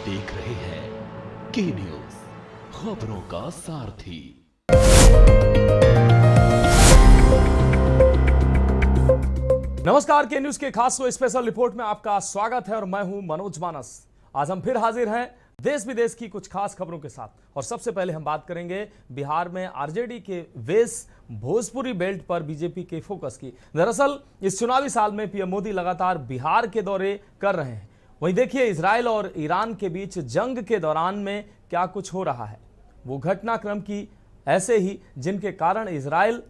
देख रहे हैं के न्यूज, खबरों का सारथी। नमस्कार, के न्यूज के खास स्पेशल रिपोर्ट में आपका स्वागत है और मैं हूं मनोज मानस। आज हम फिर हाजिर हैं देश विदेश की कुछ खास खबरों के साथ। और सबसे पहले हम बात करेंगे बिहार में आरजेडी के वेश भोजपुरी बेल्ट पर बीजेपी के फोकस की। दरअसल इस चुनावी साल में पीएम मोदी लगातार बिहार के दौरे कर रहे हैं। वहीं देखिए, इजराइल और ईरान के बीच जंग के दौरान में क्या कुछ हो रहा है, वो घटनाक्रम की ऐसे ही जिनके कारण इजराइल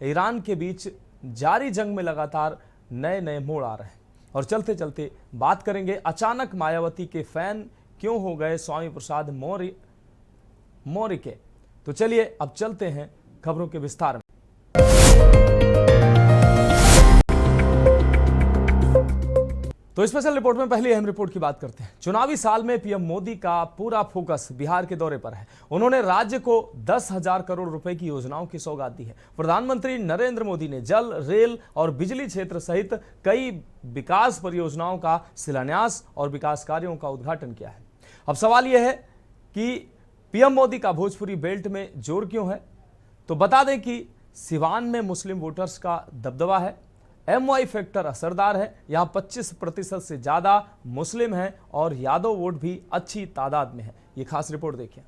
ईरान के बीच जारी जंग में लगातार नए नए मोड़ आ रहे हैं। और चलते चलते बात करेंगे, अचानक मायावती के फैन क्यों हो गए स्वामी प्रसाद मौर्य के। तो चलिए अब चलते हैं खबरों के विस्तार में। तो स्पेशल रिपोर्ट में पहली अहम रिपोर्ट की बात करते हैं। चुनावी साल में पीएम मोदी का पूरा फोकस बिहार के दौरे पर है। उन्होंने राज्य को 10,000 करोड़ रुपए की योजनाओं की सौगात दी है। प्रधानमंत्री नरेंद्र मोदी ने जल, रेल और बिजली क्षेत्र सहित कई विकास परियोजनाओं का शिलान्यास और विकास कार्यों का उद्घाटन किया है। अब सवाल यह है कि पीएम मोदी का भोजपुरी बेल्ट में जोर क्यों है। तो बता दें कि सिवान में मुस्लिम वोटर्स का दबदबा है, MY फैक्टर असरदार है। यहां 25% से ज्यादा मुस्लिम हैं और यादव वोट भी अच्छी तादाद में है। ये खास रिपोर्ट देखिए।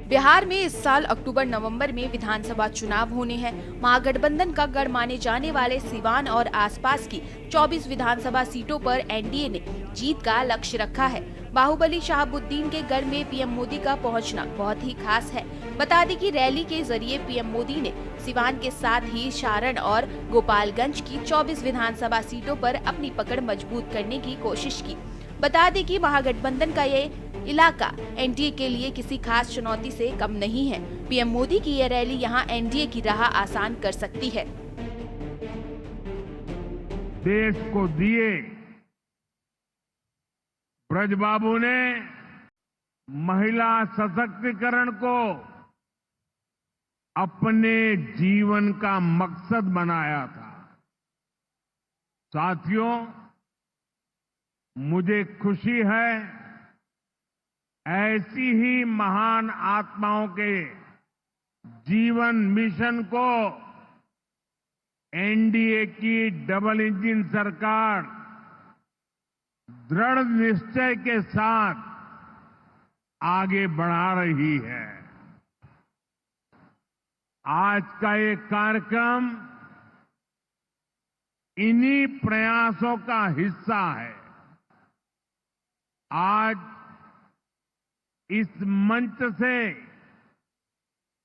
बिहार में इस साल अक्टूबर-नवंबर में विधानसभा चुनाव होने हैं। महागठबंधन का गढ़ माने जाने वाले सिवान और आसपास की 24 विधानसभा सीटों पर एनडीए ने जीत का लक्ष्य रखा है। बाहुबली शहाबुद्दीन के गढ़ में पीएम मोदी का पहुंचना बहुत ही खास है। बता दें कि रैली के जरिए पीएम मोदी ने सिवान के साथ ही सारण और गोपालगंज की 24 विधानसभा सीटों पर अपनी पकड़ मजबूत करने की कोशिश की। बता दें कि महागठबंधन का ये इलाका एनडीए के लिए किसी खास चुनौती से कम नहीं है। पीएम मोदी की ये रैली यहां एनडीए की राह आसान कर सकती है। देश को दिए ब्रजबाबू ने महिला सशक्तिकरण को अपने जीवन का मकसद बनाया था। साथियों, मुझे खुशी है ऐसी ही महान आत्माओं के जीवन मिशन को एनडीए की डबल इंजन सरकार दृढ़ निश्चय के साथ आगे बढ़ा रही है। आज का ये कार्यक्रम इन्हीं प्रयासों का हिस्सा है। आज इस मंच से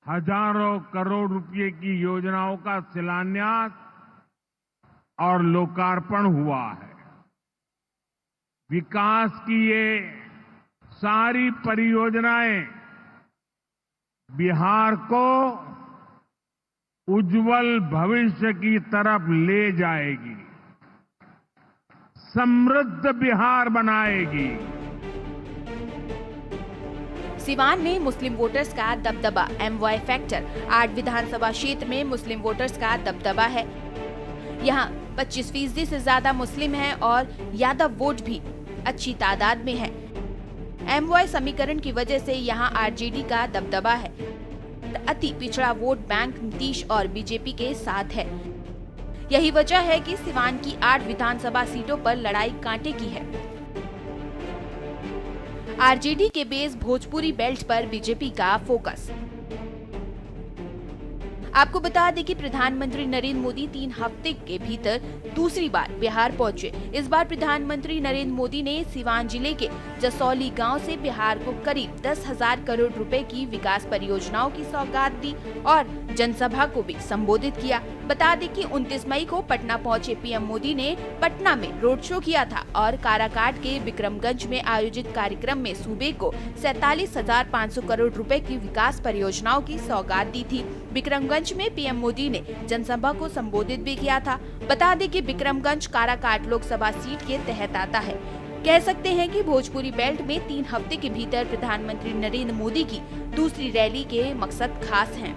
हजारों करोड़ रुपए की योजनाओं का शिलान्यास और लोकार्पण हुआ है। विकास की ये सारी परियोजनाएं बिहार को उज्जवल भविष्य की तरफ ले जाएगी, समृद्ध बिहार बनाएगी। सिवान में मुस्लिम वोटर्स का दबदबा, MY फैक्टर। 8 विधानसभा क्षेत्र में मुस्लिम वोटर्स का दबदबा है। यहाँ 25% से ज्यादा मुस्लिम हैं और यादव वोट भी अच्छी तादाद में है। MY समीकरण की वजह से यहाँ आरजेडी का दबदबा है। अति पिछड़ा वोट बैंक नीतीश और बीजेपी के साथ है। यही वजह है कि सिवान की 8 विधानसभा सीटों पर लड़ाई कांटे की है। आरजेडी के बेस भोजपुरी बेल्ट पर बीजेपी का फोकस। आपको बता दें कि प्रधानमंत्री नरेंद्र मोदी 3 हफ्ते के भीतर दूसरी बार बिहार पहुंचे। इस बार प्रधानमंत्री नरेंद्र मोदी ने सिवान जिले के जसौली गांव से बिहार को करीब 10,000 करोड़ रुपए की विकास परियोजनाओं की सौगात दी और जनसभा को भी संबोधित किया। बता दें कि 29 मई को पटना पहुंचे पीएम मोदी ने पटना में रोड शो किया था और काराकाट के विक्रमगंज में आयोजित कार्यक्रम में सूबे को 47,500 करोड़ रुपए की विकास परियोजनाओं की सौगात दी थी। विक्रमगंज में पीएम मोदी ने जनसभा को संबोधित भी किया था। बता दें कि विक्रमगंज काराकाट लोकसभा सीट के तहत आता है। कह सकते हैं कि भोजपुरी बेल्ट में 3 हफ्ते के भीतर प्रधानमंत्री नरेंद्र मोदी की दूसरी रैली के मकसद खास हैं।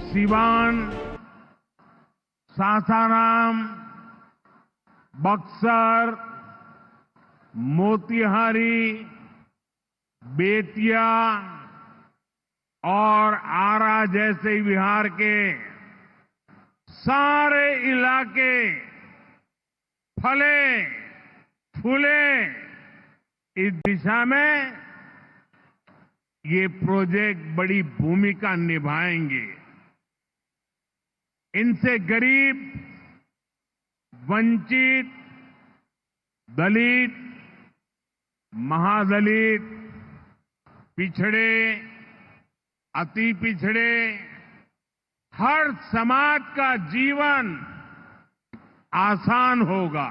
सिवान, सासाराम, बक्सर, मोतिहारी, बेतिया और आरा जैसे बिहार के सारे इलाके फले फूले। इस दिशा में ये प्रोजेक्ट बड़ी भूमिका निभाएंगे। इनसे गरीब, वंचित, दलित, महादलित, पिछड़े, अति पिछड़े, हर समाज का जीवन आसान होगा।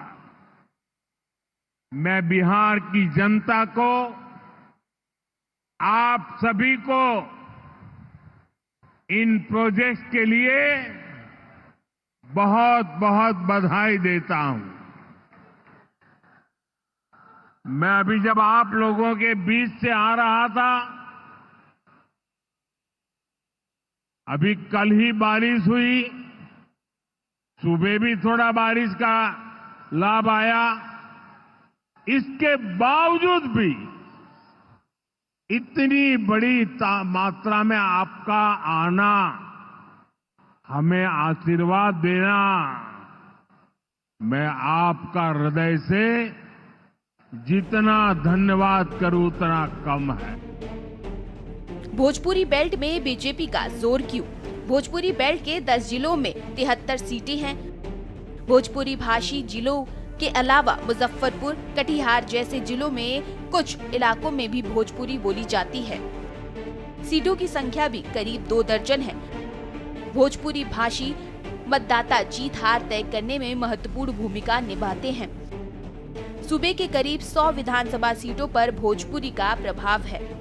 मैं बिहार की जनता को, आप सभी को इन प्रोजेक्ट्स के लिए बहुत बहुत बधाई देता हूं। मैं अभी जब आप लोगों के बीच से आ रहा था, अभी कल ही बारिश हुई, सुबह भी थोड़ा बारिश का लाभ आया। इसके बावजूद भी इतनी बड़ी मात्रा में आपका आना, हमें आशीर्वाद देना, मैं आपका हृदय से जितना धन्यवाद करूं उतना कम है। भोजपुरी बेल्ट में बीजेपी का जोर क्यों? भोजपुरी बेल्ट के 10 जिलों में 73 सीटें हैं। भोजपुरी भाषी जिलों के अलावा मुजफ्फरपुर, कटिहार जैसे जिलों में कुछ इलाकों में भी भोजपुरी बोली जाती है। सीटों की संख्या भी करीब 2 दर्जन है। भोजपुरी भाषी मतदाता जीत हार तय करने में महत्वपूर्ण भूमिका निभाते हैं। सूबे के करीब 100 विधानसभा सीटों पर भोजपुरी का प्रभाव है।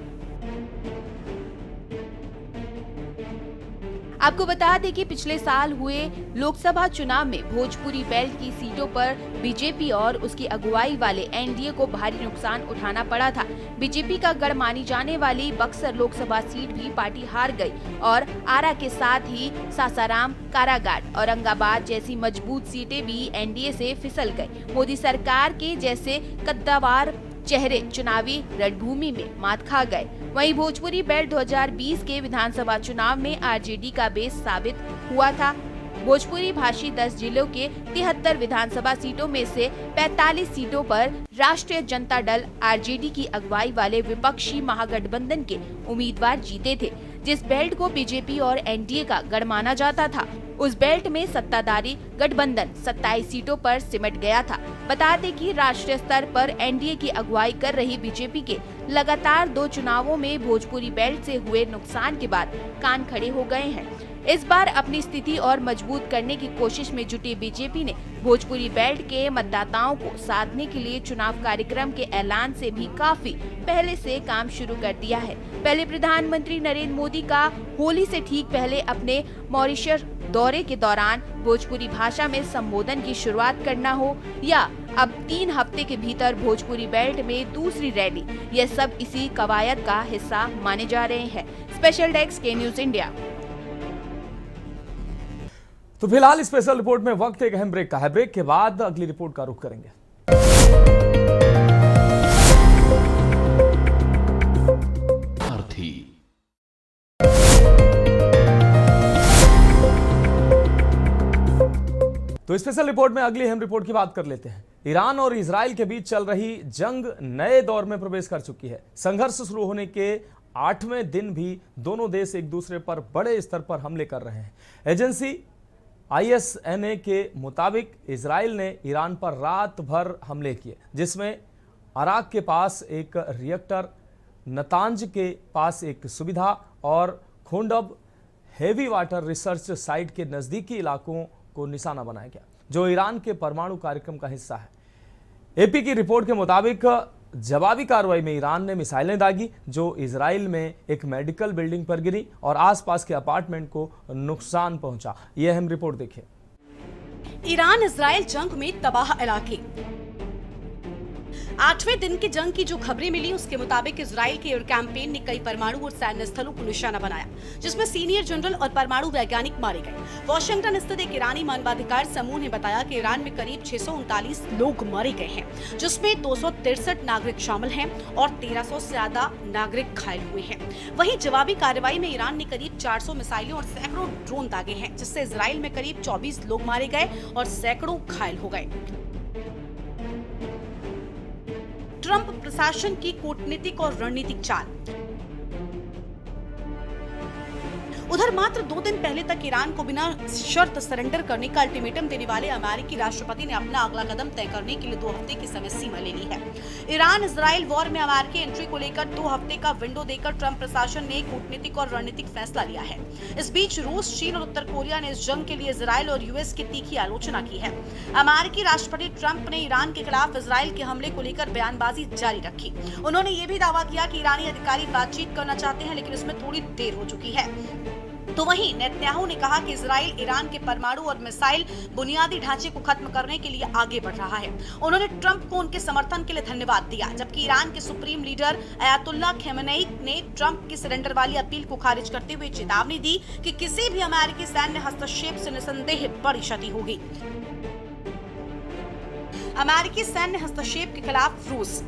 आपको बता दें कि पिछले साल हुए लोकसभा चुनाव में भोजपुरी बेल्ट की सीटों पर बीजेपी और उसकी अगुवाई वाले एनडीए को भारी नुकसान उठाना पड़ा था। बीजेपी का गढ़ मानी जाने वाली बक्सर लोकसभा सीट भी पार्टी हार गई और आरा के साथ ही सासाराम, कारागाट, औरंगाबाद जैसी मजबूत सीटें भी एनडीए से फिसल गई। मोदी सरकार के जैसे कद्दावर चेहरे चुनावी रणभूमि में मात खा गए। वहीं भोजपुरी बेल्ट 2020 के विधानसभा चुनाव में आरजेडी का बेस साबित हुआ था। भोजपुरी भाषी 10 जिलों के 73 विधानसभा सीटों में से 45 सीटों पर राष्ट्रीय जनता दल आरजेडी की अगुवाई वाले विपक्षी महागठबंधन के उम्मीदवार जीते थे। जिस बेल्ट को बीजेपी और एनडीए का गढ़ माना जाता था, उस बेल्ट में सत्ताधारी गठबंधन 27 सीटों पर सिमट गया था। बता दें कि राष्ट्रीय स्तर पर एनडीए की अगुवाई कर रही बीजेपी के लगातार 2 चुनावों में भोजपुरी बेल्ट से हुए नुकसान के बाद कान खड़े हो गए हैं। इस बार अपनी स्थिति और मजबूत करने की कोशिश में जुटी बीजेपी ने भोजपुरी बेल्ट के मतदाताओं को साधने के लिए चुनाव कार्यक्रम के ऐलान से भी काफी पहले से काम शुरू कर दिया है। पहले प्रधानमंत्री नरेंद्र मोदी का होली से ठीक पहले अपने मॉरिशस दौरे के दौरान भोजपुरी भाषा में संबोधन की शुरुआत करना हो या अब 3 हफ्ते के भीतर भोजपुरी बेल्ट में दूसरी रैली, यह सब इसी कवायद का हिस्सा माने जा रहे हैं। स्पेशल डेस्क के न्यूज इंडिया। तो फिलहाल स्पेशल रिपोर्ट में वक्त एक अहम ब्रेक का है। ब्रेक के बाद अगली रिपोर्ट का रुख करेंगे। तो स्पेशल रिपोर्ट में अगली अहम रिपोर्ट की बात कर लेते हैं। ईरान और इजराइल के बीच चल रही जंग नए दौर में प्रवेश कर चुकी है। संघर्ष शुरू होने के 8वें दिन भी दोनों देश एक दूसरे पर बड़े स्तर पर हमले कर रहे हैं। एजेंसी ISNA के मुताबिक इजराइल ने ईरान पर रात भर हमले किए, जिसमें अराक के पास एक रिएक्टर, नतांज के पास एक सुविधा और खोंडब हेवी वाटर रिसर्च साइट के नजदीकी इलाकों को निशाना बनाया गया, जो ईरान के परमाणु कार्यक्रम का हिस्सा है। एपी की रिपोर्ट के मुताबिक जवाबी कार्रवाई में ईरान ने मिसाइलें दागी, जो इजराइल में एक मेडिकल बिल्डिंग पर गिरी और आसपास के अपार्टमेंट को नुकसान पहुंचा। यह अहम रिपोर्ट देखिए। ईरान इजराइल जंग में तबाह इलाके। 8वें दिन की जंग की जो खबरें मिली उसके मुताबिक इजराइल के एयर कैंपेन ने कई परमाणु और सैन्य स्थलों को निशाना बनाया, जिसमें सीनियर जनरल और परमाणु वैज्ञानिक मारे गए। वॉशिंगटन स्थित एक ईरानी मानवाधिकार समूह ने बताया कि ईरान में करीब 639 लोग मारे गए हैं, जिसमें 263 नागरिक शामिल हैं और 1300 से ज्यादा नागरिक घायल हुए हैं। वहीं जवाबी कार्रवाई में ईरान ने करीब 400 मिसाइलें और सैकड़ों ड्रोन दागे हैं, जिससे इजराइल में करीब 24 लोग मारे गए और सैकड़ों घायल हो गए। ट्रंप प्रशासन की कूटनीतिक और रणनीतिक चाल। उधर मात्र 2 दिन पहले तक ईरान को बिना शर्त सरेंडर करने का अल्टीमेटम देने वाले अमेरिकी राष्ट्रपति ने अपना अगला कदम तय करने के लिए 2 हफ्ते की समय सीमा ले ली है। ईरान इजराइल वॉर में अमेरिकी एंट्री को लेकर 2 हफ्ते का विंडो देकर ट्रंप प्रशासन ने कूटनीतिक और रणनीतिक फैसला लिया है। इस बीच रूस, चीन और उत्तर कोरिया ने इस जंग के लिए इजराइल और यूएस की तीखी आलोचना की है। अमेरिकी राष्ट्रपति ट्रंप ने ईरान के खिलाफ इजराइल के हमले को लेकर बयानबाजी जारी रखी। उन्होंने ये भी दावा किया कि ईरानी अधिकारी बातचीत करना चाहते हैं, लेकिन इसमें थोड़ी देर हो चुकी है। तो वहीं नेतन्याहू ने कहा कि इजराइल ईरान के परमाणु और मिसाइल बुनियादी ढांचे को खत्म करने के लिए आगे बढ़ रहा है। उन्होंने ट्रंप को उनके समर्थन के लिए धन्यवाद दिया, जबकि ईरान के सुप्रीम लीडर अयातुल्लाह खमेनेई ने ट्रंप की सरेंडर वाली अपील को खारिज करते हुए चेतावनी दी कि किसी भी अमेरिकी सैन्य हस्तक्षेप से निसंदेह बड़ी क्षति होगी। अमेरिकी सैन्य हस्तक्षेप के खिलाफ रूस।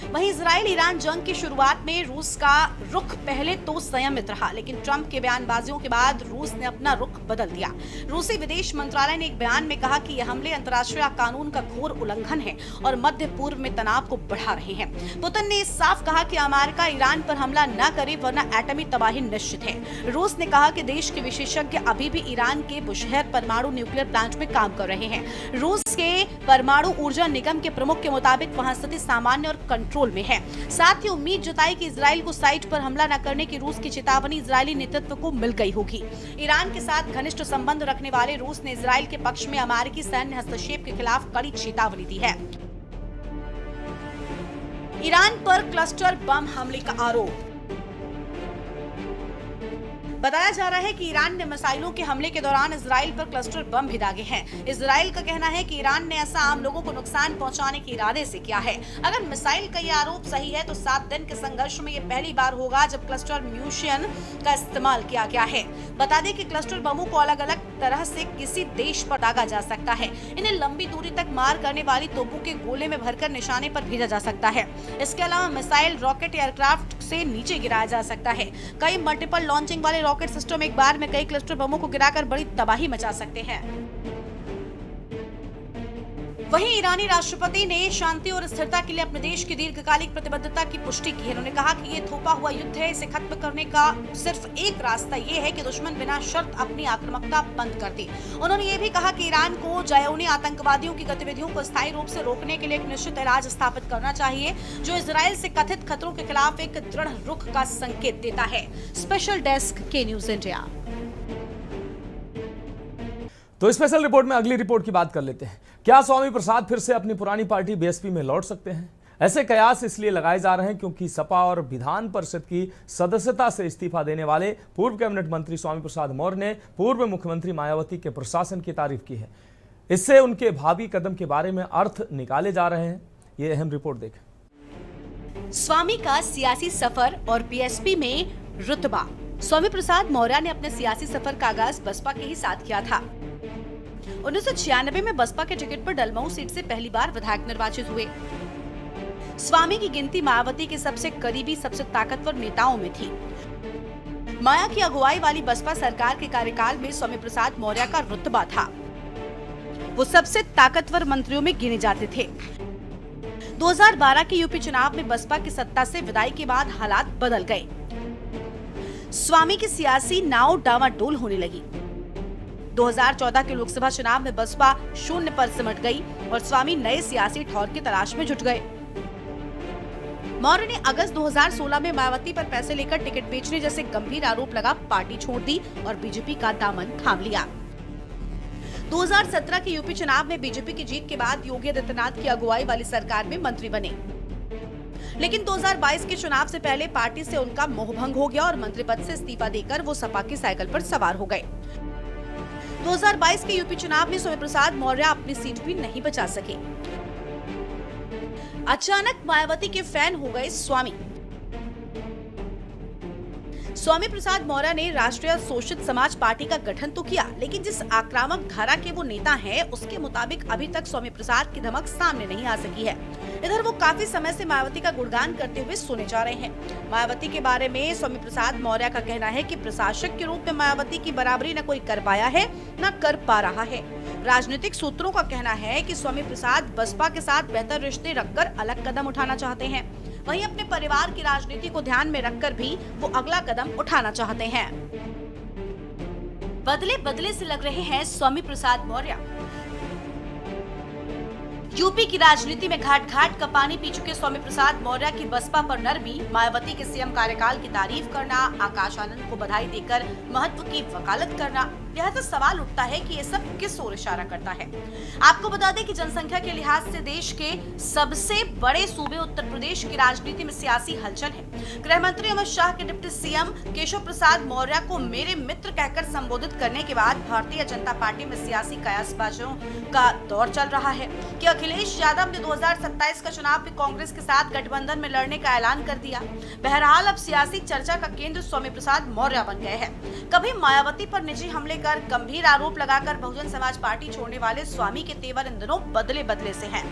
वहीं इजराइल ईरान जंग की शुरुआत में रूस का रुख पहले तो संयमित रहा, लेकिन ट्रंप के बयानबाजियों के बाद रूस ने अपना रुख बदल दिया। रूसी विदेश मंत्रालय ने एक बयान में कहा कि यह हमले अंतर्राष्ट्रीय कानून का घोर उल्लंघन है और मध्य पूर्व में तनाव को बढ़ा रहे हैं। पुतिन ने साफ कहा कि अमेरिका ईरान पर हमला न करे, वरना एटमी तबाही निश्चित है। रूस ने कहा कि देश के विशेषज्ञ अभी भी ईरान के बुशहर परमाणु न्यूक्लियर प्लांट में काम कर रहे हैं। रूस के परमाणु ऊर्जा निगम के प्रमुख के मुताबिक वहां स्थिति सामान्य और कंट्रोल में है। साथ ही उम्मीद जताई कि इजराइल को साइट पर हमला न करने की रूस की चेतावनी इजरायली नेतृत्व को मिल गई होगी। ईरान के साथ घनिष्ठ संबंध रखने वाले रूस ने इजराइल के पक्ष में अमेरिकी सैन्य हस्तक्षेप के खिलाफ कड़ी चेतावनी दी है। ईरान पर क्लस्टर बम हमले का आरोप। बताया जा रहा है कि ईरान ने मिसाइलों के हमले के दौरान इजराइल पर क्लस्टर बम भी दागे हैं। इजराइल का कहना है कि ईरान ने ऐसा आम लोगों को नुकसान पहुंचाने के इरादे से किया है। अगर मिसाइल का यह आरोप सही है तो 7 दिन के संघर्ष में ये पहली बार होगा जब क्लस्टर म्यूनिशन का इस्तेमाल किया गया है। बता दें कि क्लस्टर बमों को अलग अलग तरह से किसी देश पर दागा जा सकता है। इन्हें लंबी दूरी तक मार करने वाली तोपों के गोले में भरकर निशाने पर भेजा जा सकता है। इसके अलावा मिसाइल रॉकेट एयरक्राफ्ट से नीचे गिराया जा सकता है। कई मल्टीपल लॉन्चिंग वाले रॉकेट सिस्टम एक बार में कई क्लस्टर बमों को गिराकर बड़ी तबाही मचा सकते हैं। वहीं ईरानी राष्ट्रपति ने शांति और स्थिरता के लिए अपने देश की दीर्घकालिक प्रतिबद्धता की पुष्टि की है। उन्होंने कहा कि ये थोपा हुआ युद्ध है, इसे खत्म करने का सिर्फ एक रास्ता ये है कि दुश्मन बिना शर्त अपनी आक्रामकता बंद कर दे। उन्होंने ये भी कहा कि ईरान को जायोनी आतंकवादियों की गतिविधियों को स्थायी रूप से रोकने के लिए एक निश्चित इलाज स्थापित करना चाहिए, जो इजराइल से कथित खतरों के खिलाफ एक दृढ़ रुख का संकेत देता है। स्पेशल डेस्क के न्यूज इंडिया। तो स्पेशल रिपोर्ट में अगली रिपोर्ट की बात कर लेते हैं। क्या स्वामी प्रसाद फिर से अपनी पुरानी पार्टी बीएसपी में लौट सकते हैं? ऐसे कयास इसलिए लगाए जा रहे हैं क्योंकि सपा और विधान परिषद की सदस्यता से इस्तीफा देने वाले पूर्व कैबिनेट मंत्री स्वामी प्रसाद मौर्य ने पूर्व मुख्यमंत्री मायावती के प्रशासन की तारीफ की है। इससे उनके भावी कदम के बारे में अर्थ निकाले जा रहे हैं। ये अहम रिपोर्ट देखें। स्वामी का सियासी सफर और बीएसपी में रुतबा। स्वामी प्रसाद मौर्य ने अपने सियासी सफर का आगाज बसपा के ही साथ किया था। 1996 में बसपा के टिकट पर डलमऊ सीट से पहली बार विधायक निर्वाचित हुए। स्वामी की गिनती मायावती के सबसे करीबी, सबसे ताकतवर नेताओं में थी। माया की अगुवाई वाली बसपा सरकार के कार्यकाल में स्वामी प्रसाद मौर्य का रुतबा था। वो सबसे ताकतवर मंत्रियों में गिने जाते थे। 2012 के यूपी चुनाव में बसपा की सत्ता से विदाई के बाद हालात बदल गए। स्वामी की सियासी नाव डावाडोल होने लगी। 2014 के लोकसभा चुनाव में बसपा शून्य पर सिमट गई और स्वामी नए सियासी ठौर की तलाश में जुट गए। मौर्य ने अगस्त 2016 में मायावती पर पैसे लेकर टिकट बेचने जैसे गंभीर आरोप लगा पार्टी छोड़ दी और बीजेपी का दामन थाम लिया। 2017 के यूपी चुनाव में बीजेपी की जीत के बाद योगी आदित्यनाथ की अगुवाई वाली सरकार में मंत्री बने, लेकिन 2022 के चुनाव से पहले पार्टी से उनका मोहभंग हो गया और मंत्री पद से इस्तीफा देकर वो सपा की साइकिल पर सवार हो गए। 2022 के यूपी चुनाव में स्वामी प्रसाद मौर्य अपनी सीट भी नहीं बचा सके। अचानक मायावती के फैन हो गए स्वामी प्रसाद मौर्य ने राष्ट्रीय शोषित समाज पार्टी का गठन तो किया, लेकिन जिस आक्रामक धारा के वो नेता हैं, उसके मुताबिक अभी तक स्वामी प्रसाद की धमक सामने नहीं आ सकी है। इधर वो काफी समय से मायावती का गुणगान करते हुए सुने जा रहे हैं। मायावती के बारे में स्वामी प्रसाद मौर्य का कहना है कि प्रशासक के रूप में मायावती की बराबरी न कोई कर पाया है, न कर पा रहा है। राजनीतिक सूत्रों का कहना है कि स्वामी प्रसाद बसपा के साथ बेहतर रिश्ते रखकर अलग कदम उठाना चाहते हैं। वहीं अपने परिवार की राजनीति को ध्यान में रखकर भी वो अगला कदम उठाना चाहते हैं। बदले बदले से लग रहे हैं स्वामी प्रसाद मौर्य। यूपी की राजनीति में घाट घाट का पानी पी चुके स्वामी प्रसाद मौर्य की बसपा पर नरमी, मायावती के सीएम कार्यकाल की तारीफ करना, आकाश आनंद को बधाई देकर महत्व की वकालत करना, लिहाजा सवाल उठता है कि ये सब किस ओर इशारा करता है। आपको बता दें कि जनसंख्या के लिहाज से देश के सबसे बड़े सूबे उत्तर प्रदेश की राजनीति में सियासी हलचल है। गृह मंत्री अमित शाह के डिप्टी सीएम केशव प्रसाद मौर्य को मेरे मित्र कहकर संबोधित करने के बाद भारतीय जनता पार्टी में सियासी कयासबाजों का दौर चल रहा है कि अखिलेश यादव ने 2027 का चुनाव भी कांग्रेस के साथ गठबंधन में लड़ने का ऐलान कर दिया। बहरहाल अब सियासी चर्चा का केंद्र स्वामी प्रसाद मौर्य बन गए हैं। कभी मायावती पर निजी हमले कर गंभीर आरोप लगाकर बहुजन समाज पार्टी छोड़ने वाले स्वामी के तेवर इन दिनों बदले बदले से हैं।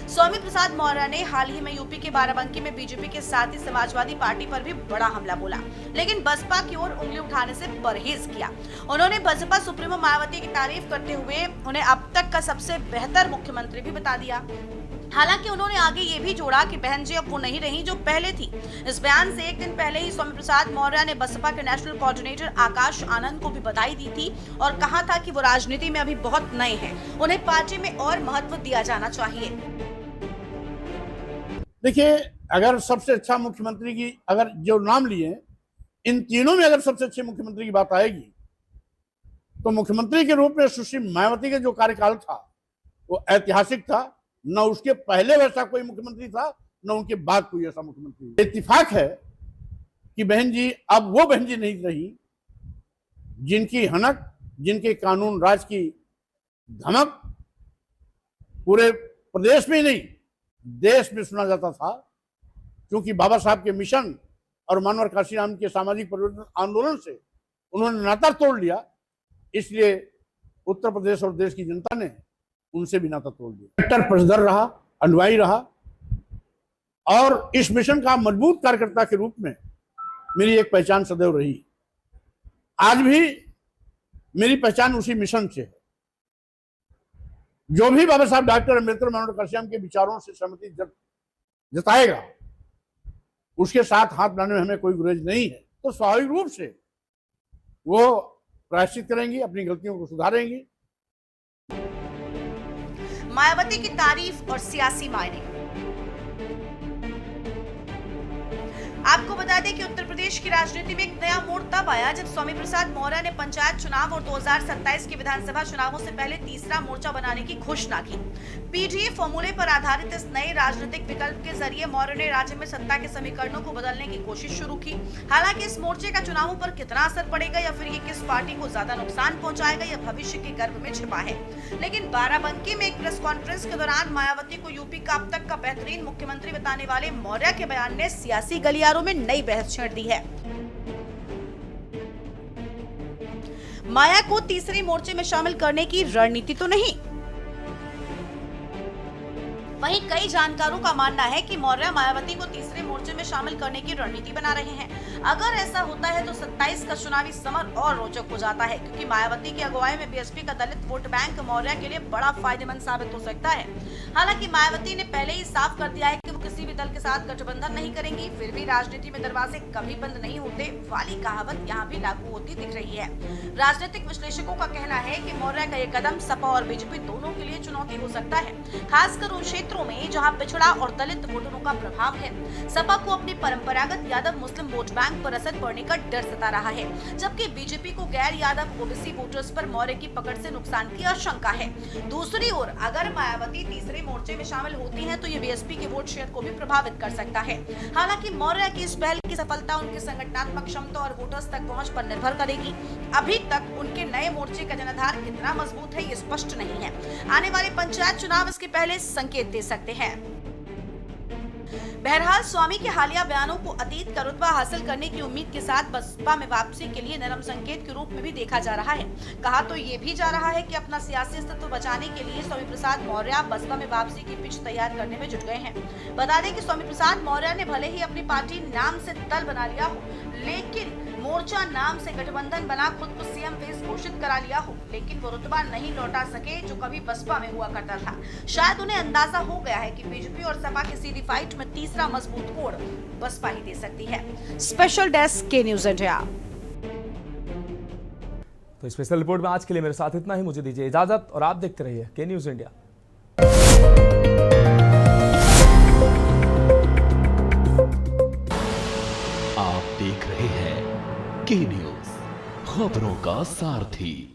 स्वामी प्रसाद मौर्य ने हाल ही में यूपी के बाराबंकी में बीजेपी के साथ ही समाजवादी पार्टी पर भी बड़ा हमला बोला, लेकिन बसपा की ओर उंगली उठाने से परहेज किया। उन्होंने बसपा सुप्रीमो मायावती की तारीफ करते हुए उन्हें अब तक का सबसे बेहतर मुख्यमंत्री भी बता दिया। हालांकि उन्होंने आगे ये भी जोड़ा कि बहन जी अब वो नहीं रही जो पहले थी। इस बयान से एक दिन पहले ही स्वामी प्रसाद मौर्य ने बसपा के नेशनल कोऑर्डिनेटर आकाश आनंद को भी बधाई दी थी और कहा था कि वो राजनीति में अभी बहुत नए हैं, उन्हें पार्टी में और महत्व दिया जाना चाहिए। देखिए, अगर सबसे अच्छा मुख्यमंत्री की अगर जो नाम लिए इन तीनों में अगर सबसे अच्छे मुख्यमंत्री की बात आएगी तो मुख्यमंत्री के रूप में सुश्री मायावती का जो कार्यकाल था वो ऐतिहासिक था। न उसके पहले वैसा कोई मुख्यमंत्री था, न उनके बाद कोई ऐसा मुख्यमंत्री। इत्तेफाक है कि बहन जी अब वो बहन जी नहीं रही जिनकी हनक, जिनके कानून राज की धमक पूरे प्रदेश में नहीं देश में सुना जाता था। क्योंकि बाबा साहब के मिशन और मानवर काशीराम के सामाजिक परिवर्तन आंदोलन से उन्होंने नाता तोड़ लिया, इसलिए उत्तर प्रदेश और देश की जनता ने उनसे भी नाता तोड़ दिया। कट्टर पक्षधर रहा, अनुयायी रहा और इस मिशन का मजबूत कार्यकर्ता के रूप में मेरी एक पहचान सदैव रही। आज भी मेरी पहचान उसी मिशन से है। जो भी बाबा साहब डॉक्टर अम्बेडकर मानव काशीराम के विचारों से सहमति जताएगा उसके साथ हाथ मिलाने में हमें कोई गुरेज नहीं है। तो स्वाभाविक रूप से वो प्रायश्चित करेंगी, अपनी गलतियों को सुधारेंगी। मायावती की तारीफ और सियासी मायने। आपको बता दें कि उत्तर प्रदेश की राजनीति में एक नया मोड़ तब आया जब स्वामी प्रसाद मौर्य ने पंचायत चुनाव और 2027 के विधानसभा चुनावों से पहले तीसरा मोर्चा बनाने की घोषणा की। पीडीए फॉर्मूले पर आधारित इस नए राजनीतिक विकल्प के जरिए मौर्य ने राज्य में सत्ता के समीकरणों को बदलने की कोशिश शुरू की। हालांकि इस मोर्चे का चुनावों पर कितना असर पड़ेगा या फिर ये किस पार्टी को ज्यादा नुकसान पहुंचाएगा, यह भविष्य के गर्भ में छिपा है। लेकिन बाराबंकी में एक प्रेस कॉन्फ्रेंस के दौरान मायावती को यूपी का अब तक का बेहतरीन मुख्यमंत्री बताने वाले मौर्य के बयान ने सियासी गलियारों में नई बहस छेड़ दी है। माया को तीसरे मोर्चे में शामिल करने की रणनीति तो नहीं। वहीं कई जानकारों का मानना है कि मौर्य मायावती को तीसरे मोर्चे में शामिल करने की रणनीति बना रहे हैं। अगर ऐसा होता है तो 27 का चुनावी समर और रोचक हो जाता है, क्योंकि मायावती की अगुवाई में बीएसपी का दलित वोट बैंक मौर्य के लिए बड़ा फायदेमंद साबित हो सकता है। हालांकि मायावती ने पहले ही साफ कर दिया है कि वो किसी भी दल के साथ गठबंधन नहीं करेंगी। फिर भी राजनीति में दरवाजे कभी बंद नहीं होते वाली कहावत यहाँ भी लागू होती दिख रही है। राजनीतिक विश्लेषकों का कहना है कि मौर्य का ये कदम सपा और बीजेपी दोनों के लिए चुनौती हो सकता है, खासकर उन क्षेत्रों में जहां पिछड़ा और दलित वोटरों का प्रभाव है। सपा को अपने परंपरागत यादव मुस्लिम वोट बैंक पर असर पड़ने का डर सता रहा है, जबकि बीजेपी को गैर यादव ओबीसी वोटर्स पर मौर्य की पकड़ से नुकसान की आशंका है। दूसरी ओर अगर मायावती तीसरे मोर्चे में शामिल होती हैं तो ये बीएसपी के वोट शेयर को भी प्रभावित कर सकता है। हालांकि मौर्य की इस पहल की सफलता उनकी संगठनात्मक क्षमता और वोटर्स तक पहुंच पर निर्भर करेगी। अभी तक उनके नए मोर्चे का जनाधार कितना मजबूत है ये स्पष्ट नहीं है। आने वाले पंचायत चुनाव इसके पहले संकेत दे सकते हैं। बहरहाल स्वामी के हालिया बयानों को अतीत का रुतबा हासिल करने की उम्मीद के साथ बसपा में वापसी के लिए नरम संकेत के रूप में भी देखा जा रहा है। कहा तो ये भी जा रहा है कि अपना सियासी अस्तित्व बचाने के लिए स्वामी प्रसाद मौर्य बसपा में वापसी की पिच तैयार करने में जुट गए हैं। बता दें कि स्वामी प्रसाद मौर्य ने भले ही अपनी पार्टी नाम से दल बना लिया हो, लेकिन मोर्चा नाम से गठबंधन बना खुद को सीएम फेस घोषित करा लिया हो, लेकिन वो रुतबा नहीं लौटा सके जो कभी बसपा में हुआ करता था। शायद उन्हें अंदाजा हो गया है कि बीजेपी और सपा की सीधी फाइट में तीसरा मजबूत कोण बसपा ही दे सकती है। स्पेशल डेस्क के न्यूज इंडिया। तो स्पेशल रिपोर्ट में आज के लिए मेरे साथ इतना ही। मुझे दीजिए इजाजत और आप देखते रहिए के न्यूज इंडिया। आप देख रहे हैं के न्यूज, खबरों का सारथी।